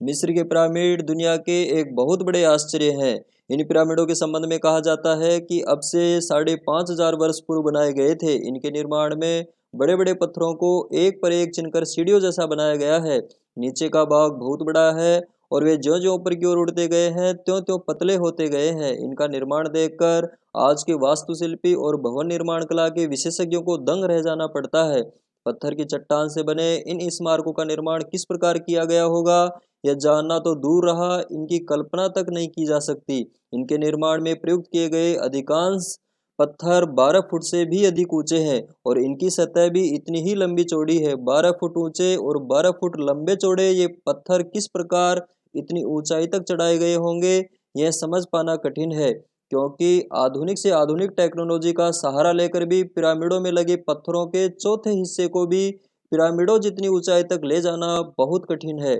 मिस्र के पिरामिड दुनिया के एक बहुत बड़े आश्चर्य हैं। इन पिरामिडों के संबंध में कहा जाता है कि अब से 5,500 वर्ष पूर्व बनाए गए थे। इनके निर्माण में बड़े बड़े पत्थरों को एक पर एक चुनकर सीढ़ियों जैसा बनाया गया है। नीचे का भाग बहुत बड़ा है और वे ज्यों ज्यों ऊपर की ओर उड़ते गए हैं त्यों त्यों पतले होते गए हैं। इनका निर्माण देखकर आज के वास्तुशिल्पी और भवन निर्माण कला के विशेषज्ञों को दंग रह जाना पड़ता है। पत्थर की चट्टान से बने इन स्मारकों का निर्माण किस प्रकार किया गया होगा, यह जानना तो दूर रहा, इनकी कल्पना तक नहीं की जा सकती। इनके निर्माण में प्रयुक्त किए गए अधिकांश पत्थर 12 फुट से भी अधिक ऊंचे हैं और इनकी सतह भी इतनी ही लंबी चौड़ी है। 12 फुट ऊंचे और 12 फुट लंबे चौड़े ये पत्थर किस प्रकार इतनी ऊंचाई तक चढ़ाए गए होंगे, यह समझ पाना कठिन है, क्योंकि आधुनिक से आधुनिक टेक्नोलॉजी का सहारा लेकर भी पिरामिडों में लगे पत्थरों के चौथे हिस्से को भी पिरामिडों जितनी ऊंचाई तक ले जाना बहुत कठिन है।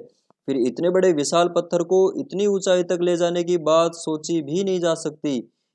फिर इतने बड़े विशाल पत्थर को इतनी ऊंचाई तक ले जाने की बात सोची भी नहीं जा सकती।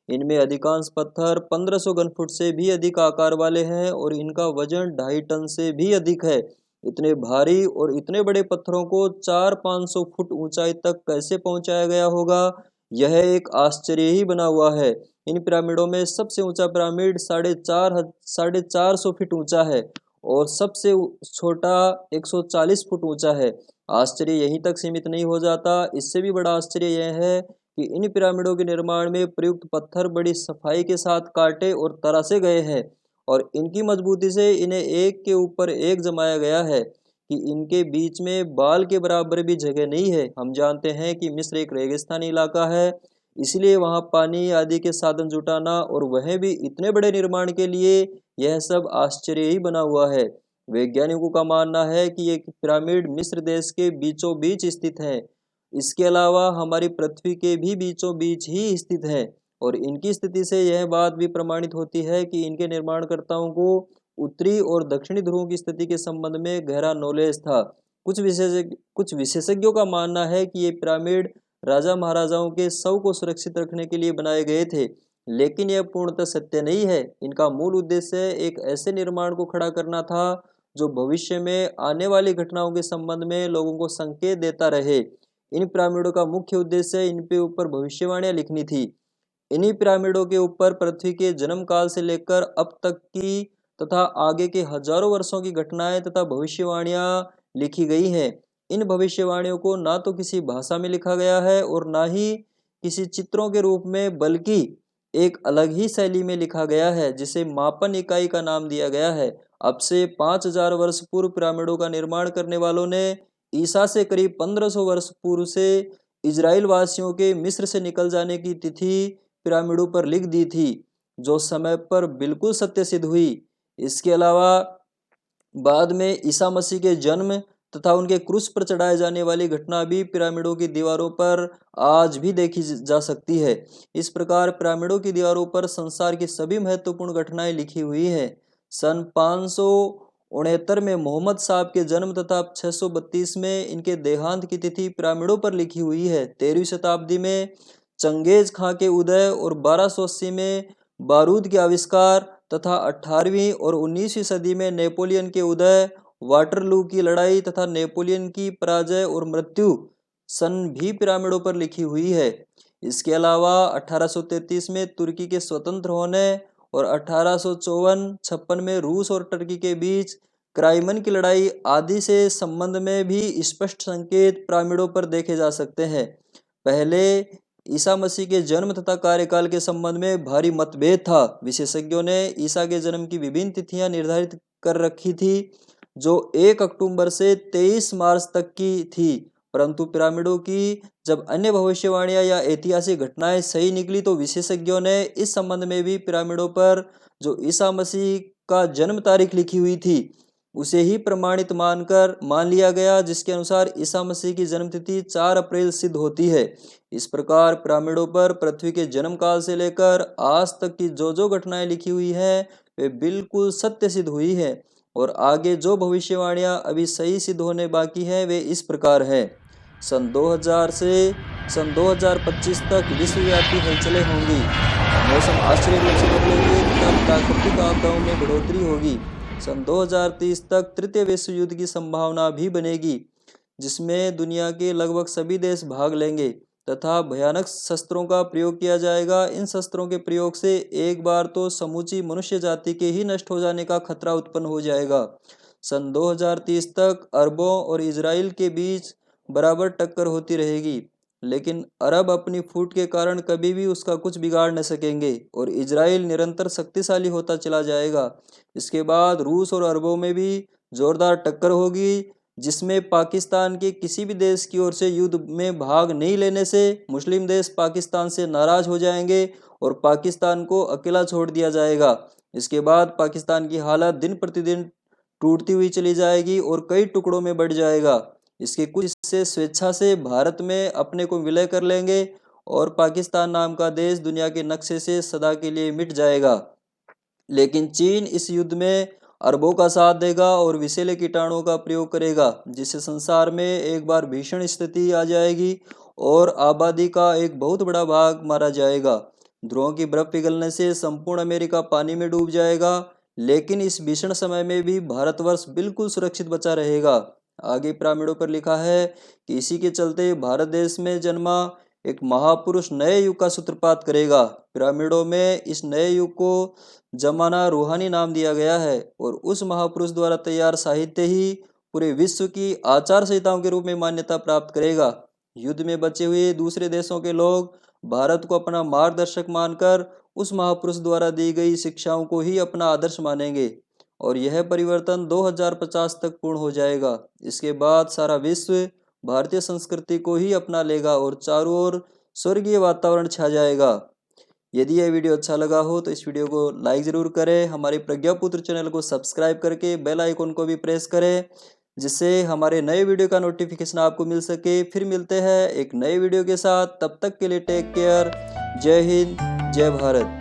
इनमें अधिकांश पत्थर 1500 घन फुट से भी अधिक आकार वाले हैं और इनका वजन 2.5 टन से भी अधिक है। इतने भारी और इतने बड़े पत्थरों को 400-500 फुट ऊंचाई तक कैसे पहुंचाया गया होगा, यह एक आश्चर्य ही बना हुआ है। इन पिरामिडों में सबसे ऊंचा पिरामिड 450 फीट ऊंचा है और सबसे छोटा 140 फुट ऊंचा है। आश्चर्य यहीं तक सीमित नहीं हो जाता, इससे भी बड़ा आश्चर्य यह है कि इन पिरामिडों के निर्माण में प्रयुक्त पत्थर बड़ी सफाई के साथ काटे और तरासे गए हैं और इनकी मजबूती से इन्हें एक के ऊपर एक जमाया गया है कि इनके बीच में बाल के बराबर भी जगह नहीं है। हम जानते हैं कि मिस्र एक रेगिस्तानी इलाका है, इसलिए वहाँ पानी आदि के साधन जुटाना और वह भी इतने बड़े निर्माण के लिए, यह सब आश्चर्य ही बना हुआ है। वैज्ञानिकों का मानना है कि ये पिरामिड मिस्र देश के बीचों बीच स्थित है। इसके अलावा हमारी पृथ्वी के भी बीचों बीच ही स्थित है और इनकी स्थिति से यह बात भी प्रमाणित होती है कि इनके निर्माणकर्ताओं को उत्तरी और दक्षिणी ध्रुवों की स्थिति के संबंध में गहरा नॉलेज था। कुछ विशेषज्ञों का मानना है कि ये पिरामिड राजा महाराजाओं के शव को सुरक्षित रखने के लिए बनाए गए थे, लेकिन यह पूर्णतः सत्य नहीं है। इनका मूल उद्देश्य एक ऐसे निर्माण को खड़ा करना था जो भविष्य में आने वाली घटनाओं के संबंध में लोगों को संकेत देता रहे। इन पिरामिडों का मुख्य उद्देश्य इन पे ऊपर भविष्यवाणियां लिखनी थी। इन्हीं पिरामिडों के ऊपर पृथ्वी के जन्म काल से लेकर अब तक की तथा आगे के हजारों वर्षों की घटनाएं तथा भविष्यवाणियां लिखी गई हैं। इन भविष्यवाणियों को ना तो किसी भाषा में लिखा गया है और ना ही किसी चित्रों के रूप में, बल्कि एक अलग ही शैली में लिखा गया है जिसे मापन इकाई का नाम दिया गया है। अब से 5000 वर्ष पूर्व पिरामिडों का निर्माण करने वालों ने ईसा से करीब 1500 वर्ष पूर्व से इजराइल वासियों के मिस्र से निकल जाने की तिथि पिरामिडों पर लिख दी थी, जो समय पर बिल्कुल सत्य सिद्ध हुई। इसके अलावा बाद में ईसा मसीह के जन्म तथा उनके क्रूस पर चढ़ाए जाने वाली घटना भी पिरामिडों की दीवारों पर आज भी देखी जा सकती है। इस प्रकार पिरामिडों की दीवारों पर संसार की सभी महत्वपूर्ण घटनाएं लिखी हुई हैं। सन 569 में मोहम्मद साहब के जन्म तथा 632 में इनके देहांत की तिथि पिरामिडों पर लिखी हुई है। 13वीं शताब्दी में चंगेज खां के उदय और 1280 में बारूद के आविष्कार तथा 18वीं और 19वीं सदी में नेपोलियन के उदय, वाटरलू की लड़ाई तथा नेपोलियन की पराजय और मृत्यु सन भी पिरामिडों पर लिखी हुई है। इसके अलावा 1833 में तुर्की के स्वतंत्र होने और 1854-56 में रूस और टर्की के बीच क्राइमन की लड़ाई आदि से संबंध में भी स्पष्ट संकेत पिरामिडों पर देखे जा सकते हैं। पहले ईसा मसीह के जन्म तथा कार्यकाल के संबंध में भारी मतभेद था। विशेषज्ञों ने ईसा के जन्म की विभिन्न तिथियां निर्धारित कर रखी थी, जो 1 अक्टूबर से 23 मार्च तक की थी, परंतु पिरामिडों की जब अन्य भविष्यवाणियां या ऐतिहासिक घटनाएं सही निकली तो विशेषज्ञों ने इस संबंध में भी पिरामिडों पर जो ईसा मसीह का जन्म तारीख लिखी हुई थी उसे ही प्रमाणित मान लिया गया, जिसके अनुसार ईसा मसीह की जन्म तिथि 4 अप्रैल सिद्ध होती है। इस प्रकार पिरामिडों पर पृथ्वी के जन्म काल से लेकर आज तक की जो घटनाएं लिखी हुई हैं वे बिल्कुल सत्य सिद्ध हुई है और आगे जो भविष्यवाणियां अभी सही सिद्ध होने बाकी हैं वे इस प्रकार हैं। सन 2000 से सन 2025 तक विश्वव्यापी हलचलें होंगी, मौसम आश्चर्य रूप से बदलेंगे तथा प्राकृतिक आपदाओं में बढ़ोतरी होगी। सन 2030 तक तृतीय विश्व युद्ध की संभावना भी बनेगी। जिसमें दुनिया के लगभग सभी देश भाग लेंगे तथा भयानक शस्त्रों का प्रयोग किया जाएगा। इन शस्त्रों के प्रयोग से एक बार तो समूची मनुष्य जाति के ही नष्ट हो जाने का खतरा उत्पन्न हो जाएगा। सन 2030 तक अरबों और इजराइल के बीच बराबर टक्कर होती रहेगी, लेकिन अरब अपनी फूट के कारण कभी भी उसका कुछ बिगाड़ न सकेंगे और इजराइल निरंतर शक्तिशाली होता चला जाएगा। इसके बाद रूस और अरबों में भी जोरदार टक्कर होगी, जिसमें पाकिस्तान के किसी भी देश की ओर से युद्ध में भाग नहीं लेने से मुस्लिम देश पाकिस्तान से नाराज हो जाएंगे और पाकिस्तान को अकेला छोड़ दिया जाएगा। इसके बाद पाकिस्तान की हालत दिन प्रतिदिन टूटती हुई चली जाएगी और कई टुकड़ों में बढ़ जाएगा। इसके कुछ हिस्से स्वेच्छा से भारत में अपने को विलय कर लेंगे और पाकिस्तान नाम का देश दुनिया के नक्शे से सदा के लिए मिट जाएगा। लेकिन चीन इस युद्ध में अरबों का साथ देगा और विषैले कीटाणुओं का प्रयोग करेगा, जिससे संसार में एक बार भीषण स्थिति आ जाएगी और आबादी का एक बहुत बड़ा भाग मारा जाएगा। ध्रुवों की बर्फ पिघलने से संपूर्ण अमेरिका पानी में डूब जाएगा, लेकिन इस भीषण समय में भी भारतवर्ष बिल्कुल सुरक्षित बचा रहेगा। आगे पिरामिडों पर लिखा है कि इसी के चलते भारत देश में जन्मा एक महापुरुष नए युग का सूत्रपात करेगा। पिरामिडों में इस नए युग को जमाना रूहानी नाम दिया गया है और उस महापुरुष द्वारा तैयार साहित्य ही पूरे विश्व की आचार संहिताओं के रूप में मान्यता प्राप्त करेगा। युद्ध में बचे हुए दूसरे देशों के लोग भारत को अपना मार्गदर्शक मानकर उस महापुरुष द्वारा दी गई शिक्षाओं को ही अपना आदर्श मानेंगे और यह परिवर्तन 2050 तक पूर्ण हो जाएगा। इसके बाद सारा विश्व भारतीय संस्कृति को ही अपना लेगा और चारों ओर स्वर्गीय वातावरण छा जाएगा। यदि यह वीडियो अच्छा लगा हो तो इस वीडियो को लाइक ज़रूर करें, हमारे प्रज्ञापुत्र चैनल को सब्सक्राइब करके बेल आइकन को भी प्रेस करें, जिससे हमारे नए वीडियो का नोटिफिकेशन आपको मिल सके। फिर मिलते हैं एक नए वीडियो के साथ, तब तक के लिए टेक केयर। जय हिंद, जय भारत।